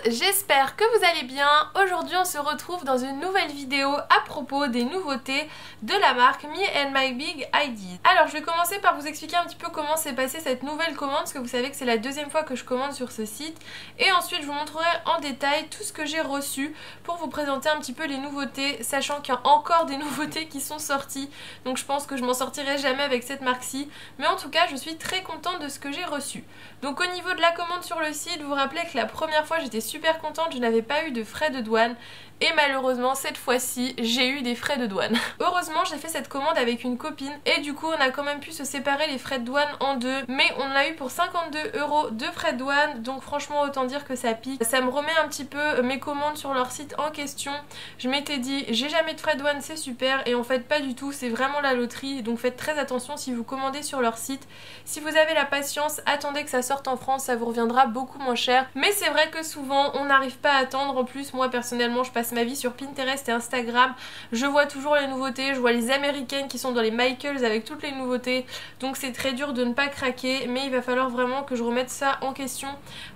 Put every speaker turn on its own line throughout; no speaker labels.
J'espère que vous allez bien. Aujourd'hui on se retrouve dans une nouvelle vidéo à propos des nouveautés de la marque Me and My Big Ideas. Alors je vais commencer par vous expliquer un petit peu comment s'est passée cette nouvelle commande, parce que vous savez que c'est la deuxième fois que je commande sur ce site. Et ensuite je vous montrerai en détail tout ce que j'ai reçu pour vous présenter un petit peu les nouveautés, sachant qu'il y a encore des nouveautés qui sont sorties. Donc je pense que je m'en sortirai jamais avec cette marque-ci. Mais en tout cas je suis très contente de ce que j'ai reçu. Donc au niveau de la commande sur le site, vous vous rappelez que la première fois j'étais super contente, je n'avais pas eu de frais de douane. Et malheureusement cette fois-ci j'ai eu des frais de douane. Heureusement j'ai fait cette commande avec une copine et du coup on a quand même pu se séparer les frais de douane en deux. Mais on a eu pour 52 € de frais de douane, donc franchement autant dire que ça pique. Ça me remet un petit peu mes commandes sur leur site en question. Je m'étais dit j'ai jamais de frais de douane, c'est super, et en fait pas du tout, c'est vraiment la loterie. Donc faites très attention si vous commandez sur leur site. Si vous avez la patience, attendez que ça sorte en France, ça vous reviendra beaucoup moins cher. Mais c'est vrai que souvent on n'arrive pas à attendre. En plus moi personnellement je passe ma vie sur Pinterest et Instagram, je vois toujours les nouveautés, je vois les américaines qui sont dans les Michaels avec toutes les nouveautés, donc c'est très dur de ne pas craquer. Mais il va falloir vraiment que je remette ça en question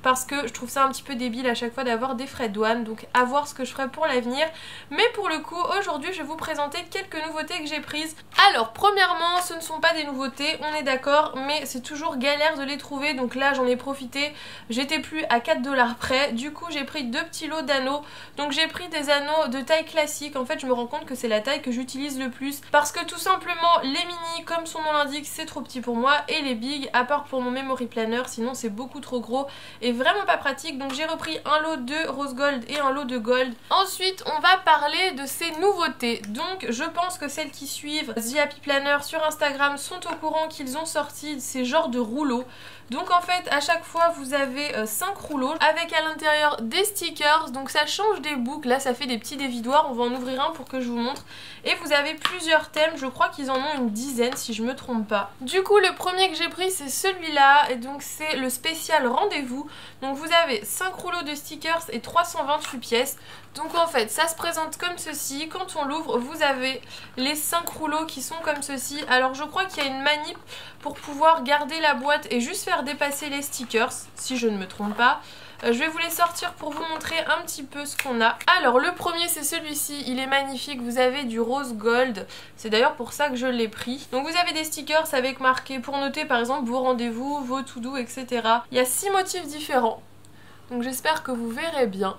parce que je trouve ça un petit peu débile à chaque fois d'avoir des frais de douane, donc à voir ce que je ferai pour l'avenir. Mais pour le coup aujourd'hui je vais vous présenter quelques nouveautés que j'ai prises. Alors premièrement ce ne sont pas des nouveautés, on est d'accord, mais c'est toujours galère de les trouver, donc là j'en ai profité, j'étais plus à 4 $ près, du coup j'ai pris deux petits lots d'anneaux. Donc j'ai pris des anneaux de taille classique. En fait je me rends compte que c'est la taille que j'utilise le plus parce que tout simplement les mini, comme son nom l'indique, c'est trop petit pour moi, et les big, à part pour mon memory planner, sinon c'est beaucoup trop gros et vraiment pas pratique. Donc j'ai repris un lot de rose gold et un lot de gold. Ensuite on va parler de ces nouveautés. Donc je pense que celles qui suivent The Happy Planner sur Instagram sont au courant qu'ils ont sorti ces genres de rouleaux. Donc en fait à chaque fois vous avez 5 rouleaux avec à l'intérieur des stickers, donc ça change des boucles, là ça fait des petits dévidoirs, on va en ouvrir un pour que je vous montre. Et vous avez plusieurs thèmes, je crois qu'ils en ont une dizaine si je me trompe pas. Du coup le premier que j'ai pris c'est celui-là, et donc c'est le spécial rendez-vous. Donc vous avez 5 rouleaux de stickers et 328 pièces. Donc en fait ça se présente comme ceci, quand on l'ouvre vous avez les 5 rouleaux qui sont comme ceci. Alors je crois qu'il y a une manip pour pouvoir garder la boîte et juste faire dépasser les stickers, si je ne me trompe pas. Je vais vous les sortir pour vous montrer un petit peu ce qu'on a. Alors le premier c'est celui-ci, il est magnifique, vous avez du rose gold, c'est d'ailleurs pour ça que je l'ai pris. Donc vous avez des stickers avec marqué pour noter par exemple vos rendez-vous, vos to-do, etc. Il y a 6 motifs différents, donc j'espère que vous verrez bien.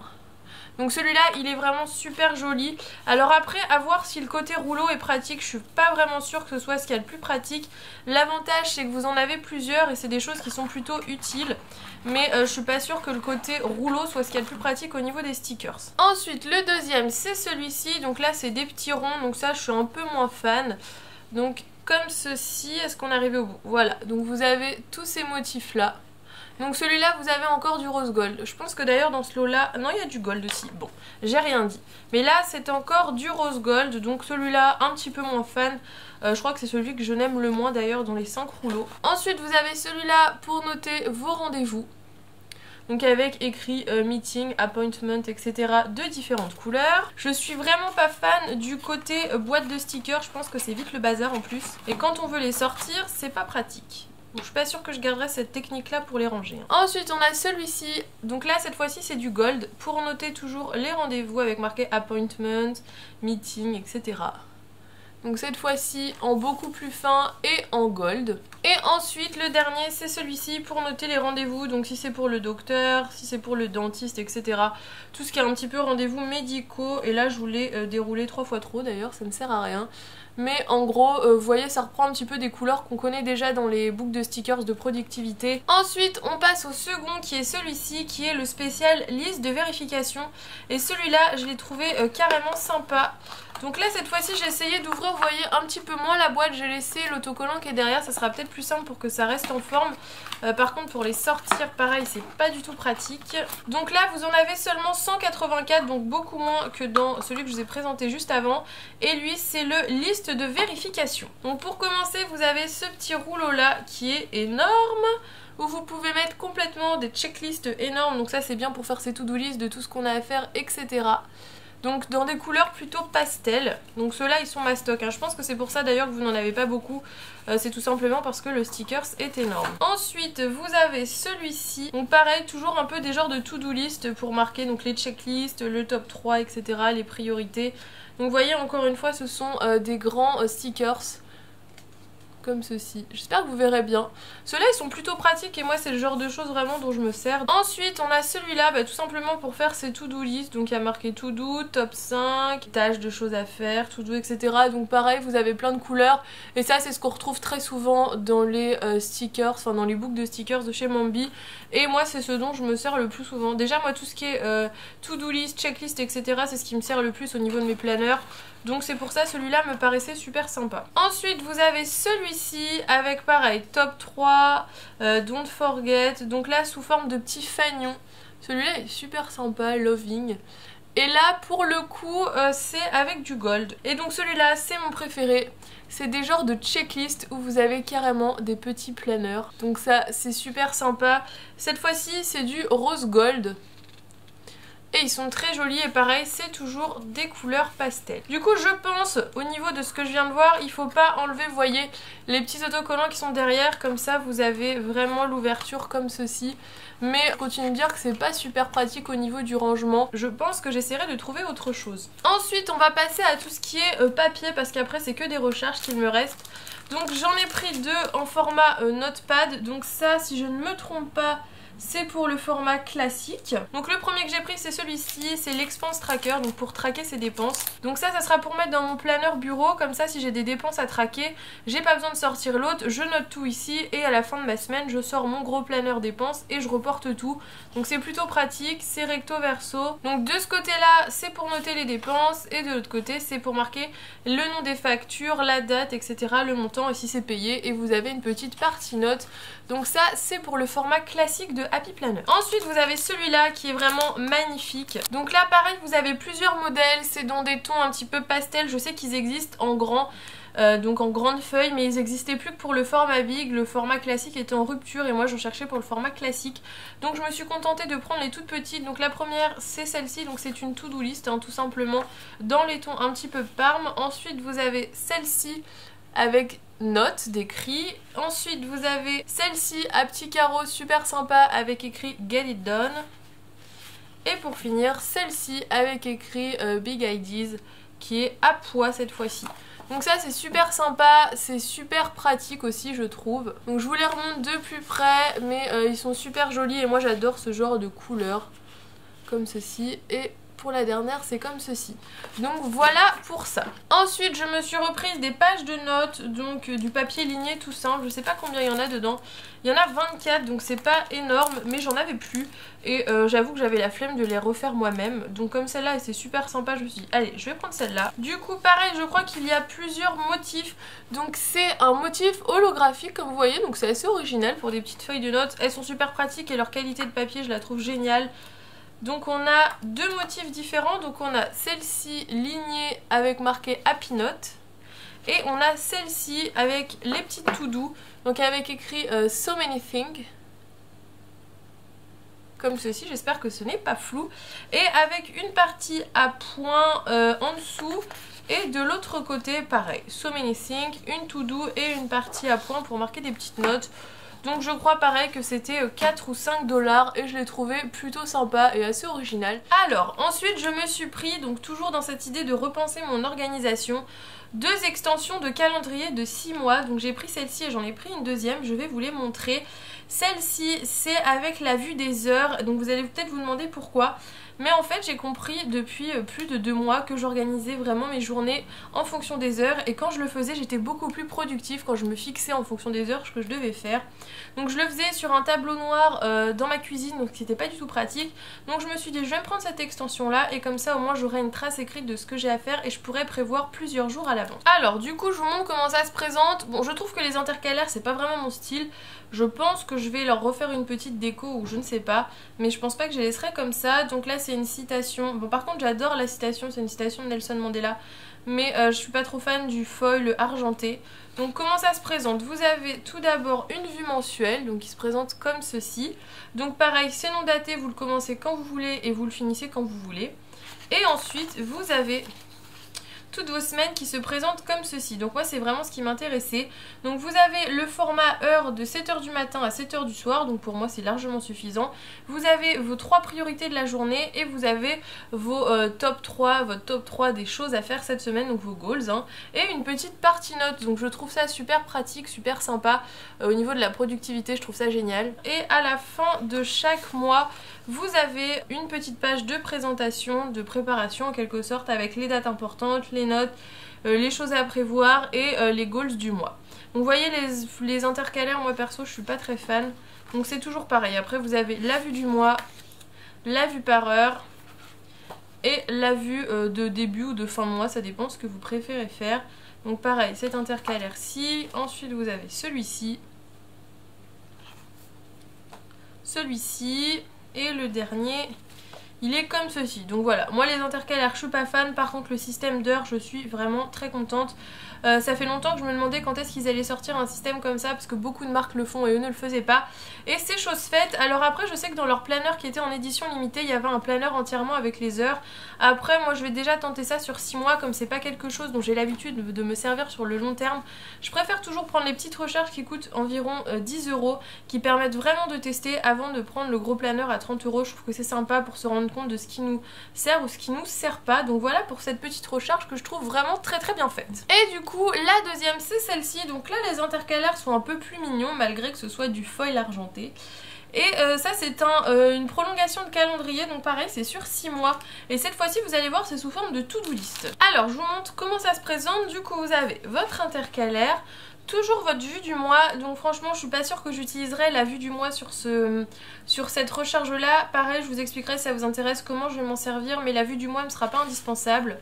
Donc celui-là il est vraiment super joli. Alors après à voir si le côté rouleau est pratique, je suis pas vraiment sûre que ce soit ce qu'il y a le plus pratique. L'avantage c'est que vous en avez plusieurs et c'est des choses qui sont plutôt utiles. Mais je suis pas sûre que le côté rouleau soit ce qu'il y a le plus pratique au niveau des stickers. Ensuite le deuxième c'est celui-ci, donc là c'est des petits ronds, donc ça je suis un peu moins fan. Donc comme ceci, est-ce qu'on arrive au bout? Voilà, donc vous avez tous ces motifs là. Donc celui-là vous avez encore du rose gold. Je pense que d'ailleurs dans ce lot là, non il y a du gold aussi, bon j'ai rien dit. Mais là c'est encore du rose gold, donc celui-là un petit peu moins fan. Je crois que c'est celui que je n'aime le moins d'ailleurs dans les 5 rouleaux. Ensuite vous avez celui-là pour noter vos rendez-vous. Donc avec écrit meeting, appointment, etc. de différentes couleurs. Je suis vraiment pas fan du côté boîte de stickers, je pense que c'est vite le bazar en plus. Et quand on veut les sortir c'est pas pratique. Donc je suis pas sûre que je garderai cette technique là pour les ranger. Ensuite on a celui-ci, donc là cette fois-ci c'est du gold pour noter toujours les rendez-vous avec marqué appointment, meeting, etc. Donc cette fois-ci en beaucoup plus fin et en gold. Et ensuite le dernier c'est celui-ci pour noter les rendez-vous, donc si c'est pour le docteur, si c'est pour le dentiste, etc. Tout ce qui est un petit peu rendez-vous médicaux. Et là je voulais dérouler 3 fois trop d'ailleurs, ça ne sert à rien. Mais en gros, vous voyez, ça reprend un petit peu des couleurs qu'on connaît déjà dans les boucles de stickers de productivité. Ensuite, on passe au second qui est celui-ci, qui est le spécial liste de vérification. Et celui-là, je l'ai trouvé carrément sympa. Donc là, cette fois-ci, j'ai essayé d'ouvrir, vous voyez, un petit peu moins la boîte. J'ai laissé l'autocollant qui est derrière, ça sera peut-être plus simple pour que ça reste en forme. Par contre, pour les sortir, pareil, c'est pas du tout pratique. Donc là, vous en avez seulement 184, donc beaucoup moins que dans celui que je vous ai présenté juste avant. Et lui, c'est le liste de vérification. Donc pour commencer, vous avez ce petit rouleau là qui est énorme, où vous pouvez mettre complètement des checklists énormes. Donc ça c'est bien pour faire ses to-do list de tout ce qu'on a à faire, etc. donc dans des couleurs plutôt pastel. Donc ceux-là ils sont mastoc, hein. Je pense que c'est pour ça d'ailleurs que vous n'en avez pas beaucoup. C'est tout simplement parce que le stickers est énorme. Ensuite vous avez celui-ci, donc pareil, toujours un peu des genres de to-do list pour marquer donc les checklists, le top 3, etc., les priorités. Donc vous voyez, encore une fois, ce sont des grands stickers comme ceci. J'espère que vous verrez bien. Ceux-là ils sont plutôt pratiques et moi c'est le genre de choses vraiment dont je me sers. Ensuite on a celui-là, tout simplement pour faire ses to-do list. Donc il y a marqué to do, top 5, tâches de choses à faire, to do, etc. Donc pareil, vous avez plein de couleurs et ça c'est ce qu'on retrouve très souvent dans les stickers, enfin dans les books de stickers de chez Mambi. Et moi c'est ce dont je me sers le plus souvent. Déjà moi tout ce qui est to-do list, checklist, etc. c'est ce qui me sert le plus au niveau de mes planeurs. Donc c'est pour ça celui-là me paraissait super sympa. Ensuite vous avez celui-ci avec pareil top 3, don't forget. Donc là sous forme de petit fanion. Celui-là est super sympa, loving. Et là pour le coup c'est avec du gold. Et donc celui-là c'est mon préféré. C'est des genres de checklist où vous avez carrément des petits planeurs. Donc ça c'est super sympa. Cette fois-ci c'est du rose gold. Et ils sont très jolis et pareil c'est toujours des couleurs pastel. Du coup je pense au niveau de ce que je viens de voir, il faut pas enlever, vous voyez, les petits autocollants qui sont derrière, comme ça vous avez vraiment l'ouverture comme ceci. Mais je continue de dire que c'est pas super pratique au niveau du rangement. Je pense que j'essaierai de trouver autre chose. Ensuite on va passer à tout ce qui est papier parce qu'après c'est que des recharges qu'il me reste. Donc j'en ai pris deux en format notepad. Donc ça si je ne me trompe pas c'est pour le format classique. Donc le premier que j'ai pris c'est celui-ci, c'est l'expense tracker, donc pour traquer ses dépenses. Donc ça sera pour mettre dans mon planeur bureau, comme ça si j'ai des dépenses à traquer, j'ai pas besoin de sortir l'autre, je note tout ici et à la fin de ma semaine je sors mon gros planeur dépenses et je reporte tout. Donc c'est plutôt pratique, c'est recto verso. Donc de ce côté là c'est pour noter les dépenses et de l'autre côté c'est pour marquer le nom des factures, la date, etc., le montant et si c'est payé, et vous avez une petite partie note. Donc ça c'est pour le format classique de Happy Planner. Ensuite vous avez celui-là qui est vraiment magnifique. Donc là pareil vous avez plusieurs modèles, c'est dans des tons un petit peu pastel, je sais qu'ils existent en grand. Donc en grande feuille, mais ils n'existaient plus que pour le format big. Le format classique était en rupture et moi j'en cherchais pour le format classique. Donc je me suis contentée de prendre les toutes petites. Donc la première c'est celle-ci, donc c'est une to-do list hein, tout simplement dans les tons un petit peu parme. Ensuite vous avez celle-ci avec notes d'écrit. Ensuite vous avez celle-ci à petits carreaux super sympa avec écrit Get It Done. Et pour finir celle-ci avec écrit Big Ideas qui est à poids cette fois-ci. Donc ça c'est super sympa, c'est super pratique aussi je trouve. Donc je vous les remonte de plus près mais ils sont super jolis et moi j'adore ce genre de couleurs comme ceci. Et pour la dernière c'est comme ceci. Donc voilà pour ça. Ensuite je me suis reprise des pages de notes, donc du papier ligné tout simple. Je sais pas combien il y en a dedans. Il y en a 24 donc c'est pas énorme mais j'en avais plus. Et j'avoue que j'avais la flemme de les refaire moi-même. Donc comme celle-là c'est super sympa, je me suis dit allez je vais prendre celle-là. Du coup pareil je crois qu'il y a plusieurs motifs. Donc c'est un motif holographique comme vous voyez. Donc c'est assez original pour des petites feuilles de notes. Elles sont super pratiques et leur qualité de papier je la trouve géniale. Donc on a deux motifs différents, donc on a celle-ci lignée avec marqué Happy Note et on a celle-ci avec les petites to do, donc avec écrit So Many Things, comme ceci, j'espère que ce n'est pas flou, et avec une partie à point en dessous et de l'autre côté pareil, So Many Things, une to do et une partie à point pour marquer des petites notes. Donc je crois pareil que c'était 4 ou 5 $ et je l'ai trouvé plutôt sympa et assez original. Alors ensuite je me suis pris, donc toujours dans cette idée de repenser mon organisation, deux extensions de calendrier de 6 mois. Donc j'ai pris celle-ci et j'en ai pris une deuxième, je vais vous les montrer. Celle-ci c'est avec la vue des heures, donc vous allez peut-être vous demander pourquoi. Mais en fait j'ai compris depuis plus de 2 mois que j'organisais vraiment mes journées en fonction des heures. Et quand je le faisais j'étais beaucoup plus productive quand je me fixais en fonction des heures ce que je devais faire. Donc je le faisais sur un tableau noir dans ma cuisine, donc c'était pas du tout pratique. Donc je me suis dit je vais me prendre cette extension là et comme ça au moins j'aurai une trace écrite de ce que j'ai à faire et je pourrai prévoir plusieurs jours à l'avance. Alors du coup je vous montre comment ça se présente. Bon je trouve que les intercalaires c'est pas vraiment mon style. Je pense que je vais leur refaire une petite déco ou je ne sais pas, mais je pense pas que je les laisserai comme ça. Donc là c'est une citation, bon par contre j'adore la citation, c'est une citation de Nelson Mandela, mais je suis pas trop fan du foil argenté. Donc comment ça se présente? Vous avez tout d'abord une vue mensuelle, donc qui se présente comme ceci. Donc pareil, c'est non daté, vous le commencez quand vous voulez et vous le finissez quand vous voulez. Et ensuite vous avez toutes vos semaines qui se présentent comme ceci. Donc moi c'est vraiment ce qui m'intéressait. Donc vous avez le format heure de 7h du matin à 7h du soir. Donc pour moi c'est largement suffisant. Vous avez vos 3 priorités de la journée. Et vous avez vos top 3, votre top 3 des choses à faire cette semaine. Donc vos goals hein. Et une petite partie notes. Donc je trouve ça super pratique, super sympa. Au niveau de la productivité je trouve ça génial. Et à la fin de chaque mois vous avez une petite page de présentation, de préparation en quelque sorte, avec les dates importantes, les notes, les choses à prévoir et les goals du mois. Donc vous voyez les intercalaires, moi perso je suis pas très fan, donc c'est toujours pareil. Après vous avez la vue du mois, la vue par heure et la vue de début ou de fin de mois, ça dépend ce que vous préférez faire. Donc pareil, cet intercalaire-ci, ensuite vous avez celui-ci, celui-ci, et le dernier il est comme ceci. Donc voilà, moi les intercalaires je suis pas fan, par contre le système d'heures je suis vraiment très contente. Ça fait longtemps que je me demandais quand est-ce qu'ils allaient sortir un système comme ça, parce que beaucoup de marques le font et eux ne le faisaient pas. Et c'est chose faite. Alors après je sais que dans leur planeur qui était en édition limitée, il y avait un planeur entièrement avec les heures. Après moi je vais déjà tenter ça sur 6 mois, comme c'est pas quelque chose dont j'ai l'habitude de me servir sur le long terme. Je préfère toujours prendre les petites recharges qui coûtent environ 10 €, qui permettent vraiment de tester avant de prendre le gros planeur à 30 €. Je trouve que c'est sympa pour se rendre compte de ce qui nous sert ou ce qui nous sert pas. Donc voilà pour cette petite recharge que je trouve vraiment très très bien faite. Et du coup la deuxième c'est celle-ci. Donc là les intercalaires sont un peu plus mignons malgré que ce soit du foil argenté. Et ça c'est une prolongation de calendrier, donc pareil c'est sur 6 mois. Et cette fois-ci vous allez voir c'est sous forme de to-do list. Alors je vous montre comment ça se présente. Du coup vous avez votre intercalaire, toujours votre vue du mois. Donc franchement je suis pas sûre que j'utiliserai la vue du mois sur cette recharge là. Pareil je vous expliquerai si ça vous intéresse comment je vais m'en servir, mais la vue du mois ne sera pas indispensable.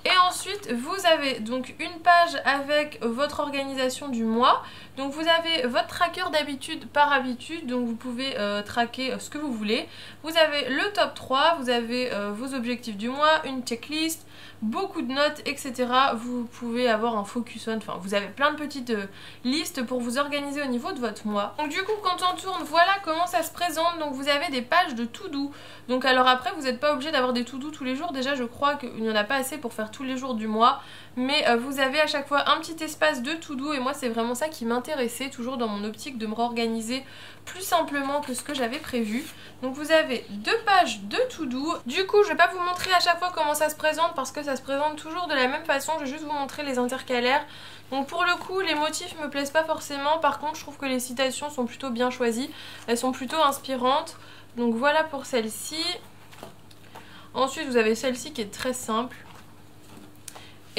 Et ensuite vous avez donc une page avec votre organisation du mois. Donc vous avez votre tracker d'habitude par habitude, donc vous pouvez traquer ce que vous voulez. Vous avez le top 3, vous avez vos objectifs du mois, une checklist, beaucoup de notes, etc. Vous pouvez avoir un focus on, enfin vous avez plein de petites listes pour vous organiser au niveau de votre mois. Donc du coup quand on tourne, voilà comment ça se présente. Donc vous avez des pages de to-do. Donc alors après vous n'êtes pas obligé d'avoir des to-do tous les jours. Déjà je crois qu'il n'y en a pas assez pour faire tous les jours du mois. Mais vous avez à chaque fois un petit espace de to-do et moi c'est vraiment ça qui m'intéressait, toujours dans mon optique de me réorganiser plus simplement que ce que j'avais prévu. Donc vous avez 2 pages de to-do. Du coup je vais pas vous montrer à chaque fois comment ça se présente parce que ça se présente toujours de la même façon, je vais juste vous montrer les intercalaires. Donc pour le coup les motifs me plaisent pas forcément, par contre je trouve que les citations sont plutôt bien choisies, elles sont plutôt inspirantes. Donc voilà pour celle-ci. Ensuite vous avez celle-ci qui est très simple.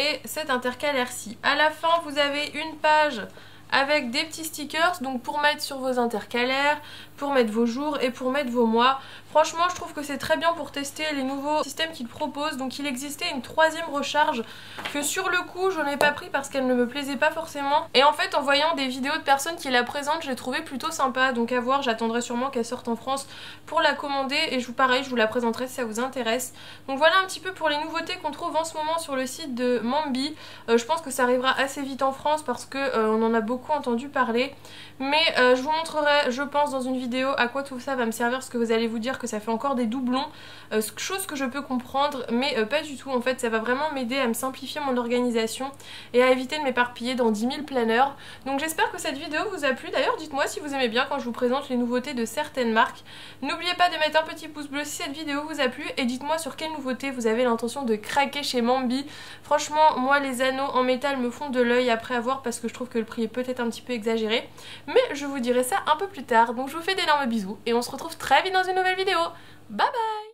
Et cet intercalaire-ci. À la fin, vous avez une page avec des petits stickers, donc pour mettre sur vos intercalaires, pour mettre vos jours et pour mettre vos mois. Franchement je trouve que c'est très bien pour tester les nouveaux systèmes qu'ils proposent. Donc il existait une 3e recharge que sur le coup je n'ai pas pris parce qu'elle ne me plaisait pas forcément. Et en fait en voyant des vidéos de personnes qui la présentent, je l'ai trouvée plutôt sympa. Donc à voir, j'attendrai sûrement qu'elle sorte en France pour la commander. Et pareil je vous la présenterai si ça vous intéresse. Donc voilà un petit peu pour les nouveautés qu'on trouve en ce moment sur le site de Mambi. Je pense que ça arrivera assez vite en France parce qu'on en a beaucoup entendu parler. Mais je vous montrerai je pense dans une vidéo à quoi tout ça va me servir, parce que vous allez vous dire que ça fait encore des doublons, chose que je peux comprendre, mais pas du tout. En fait ça va vraiment m'aider à me simplifier mon organisation et à éviter de m'éparpiller dans 10 000 planeurs. Donc j'espère que cette vidéo vous a plu. D'ailleurs dites-moi si vous aimez bien quand je vous présente les nouveautés de certaines marques. N'oubliez pas de mettre un petit pouce bleu si cette vidéo vous a plu et dites-moi sur quelle nouveauté vous avez l'intention de craquer chez Mambi. Franchement moi les anneaux en métal me font de l'œil après avoir, parce que je trouve que le prix est peut-être un petit peu exagéré, mais je vous dirai ça un peu plus tard. Donc je vous fais d'énormes bisous et on se retrouve très vite dans une nouvelle vidéo. Bye bye.